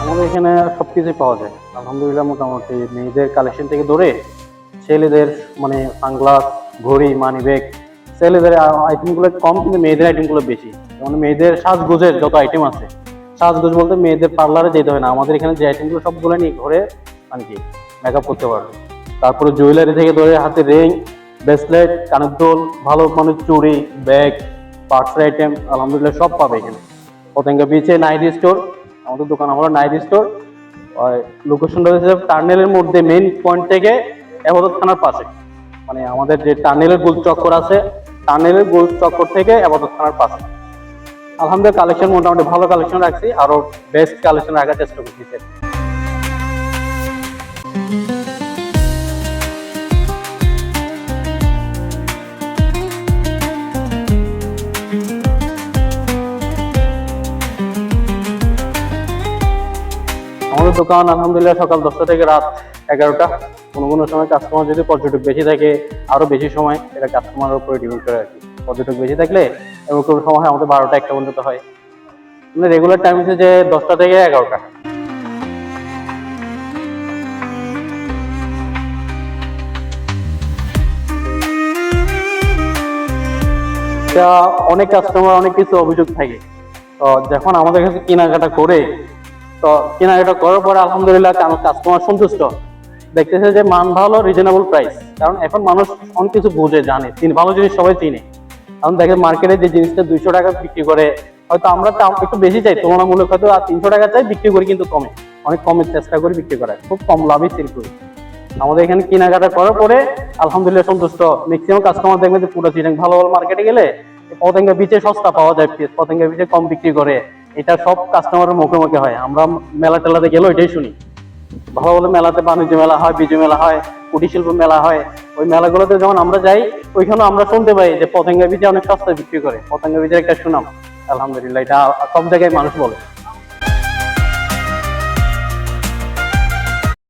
আমাদের এখানে সবকিছুই পাওয়া যায় আলহামদুলিল্লাহ। মোটামুটি মেয়েদের কালেকশন থেকে ধরে ছেলেদের মানে সানগ্লাস, ঘড়ি, মানি ব্যাগ, ছেলেদের আইটেমগুলো কম কিন্তু মেয়েদের আইটেমগুলো বেশি। যেমন মেয়েদের সাজগোজের যত আইটেম আছে, সাজগোজ বলতে মেয়েদের পার্লারে যেতে হয় না, আমাদের এখানে যে আইটেমগুলো সবগুলো নিয়ে ঘরে মানে কি মেকআপ করতে পারবে। তারপরে জুয়েলারি থেকে ধরে হাতে রিং, ব্রেসলেট, কানের দুল, ভালো মানের চুড়ি, ব্যাগ, পার্টসের আইটেম আলহামদুলিল্লাহ সব পাবে এখানে। পতেঙ্গা বিচে নাইট স্টোর, আমাদের দোকান হলো নাইট স্টোর। লোকেশনটা হচ্ছে টার্নেলের মধ্যে, মেইন পয়েন্ট থেকে আপাতত থানার পাশে, মানে আমাদের যে টার্নেলের গোল চক্কর আছে, টার্নেলের গোল চক্কর থেকে আপাতত থানার পাশে। আলহামদুলিল্লাহ কালেকশন মোটামুটি ভালো কালেকশন রাখছি, আরো বেস্ট কালেকশন রাখার চেষ্টা করছি। আমাদের দোকান আলহামদুলিল্লাহ সকাল 10টা থেকে রাত 11টা। কোনো কোনো সময় কাস্টমার যদি পর্যটক বেশি থাকে আরো বেশি সময়, এটা কাস্টমারের উপরে ডিপেন্ড করে আর কি। পর্যটক বেশি থাকলে এবং কোনো সময় আমাদের 12টা 1টা পর্যন্ত হয়। মানে রেগুলার টাইম হচ্ছে যে 10টা থেকে 11টা। এটা অনেক কাস্টমার অনেক কিছু অভিযোগ থাকে, তো যখন আমাদের কাছে কেনাকাটা করে, তো কেনাকাটা করার পরে আলহামদুলিল্লাহ কাস্টমার সন্তুষ্ট, দেখতেছে যে মান ভালো, রিজনেবল প্রাইস। কারণ এখন মানুষ অনেক কিছু বুঝে, জানে, ভালো জিনিস সবাই চিনে। কারণ দেখে মার্কেটে যে জিনিসটা 200 টাকা বিক্রি করে, হয়তো আমরা একটু বেশি চাই তুলনামূলক, হয়তো 300 টাকা চাই, বিক্রি করি কিন্তু কমে, অনেক কমের চেষ্টা করি বিক্রি করার, খুব কম লাভই সেল করি। আমাদের এখানে কেনাকাটা করার পরে আলহামদুলিল্লাহ সন্তুষ্ট। ম্যাক্সিমাম কাস্টমার দেখবে যে পুরো চিটাং ভালো ভালো মার্কেটে গেলে পতেঙ্গা বিচে সস্তা পাওয়া যায়, পতেঙ্গা বিচে কম বিক্রি করে, এটা সব কাস্টমারের মুখে মুখে হয়। আমরা মেলা টেলাতে গেলেও এটাই শুনি। ভালো ভালো মেলাতে বাণিজ্য মেলা হয়, বিজু মেলা হয়, কুটির শিল্প মেলা হয়, ওই মেলাগুলোতে যখন আমরা যাই ওইখানে আমরা শুনতে পাই যে পতেঙ্গা বিচে অনেক সস্তায় বিক্রি করে। পতেঙ্গা বিচের একটা সুনাম আলহামদুলিল্লাহ, এটা সব জায়গায় মানুষ বলে।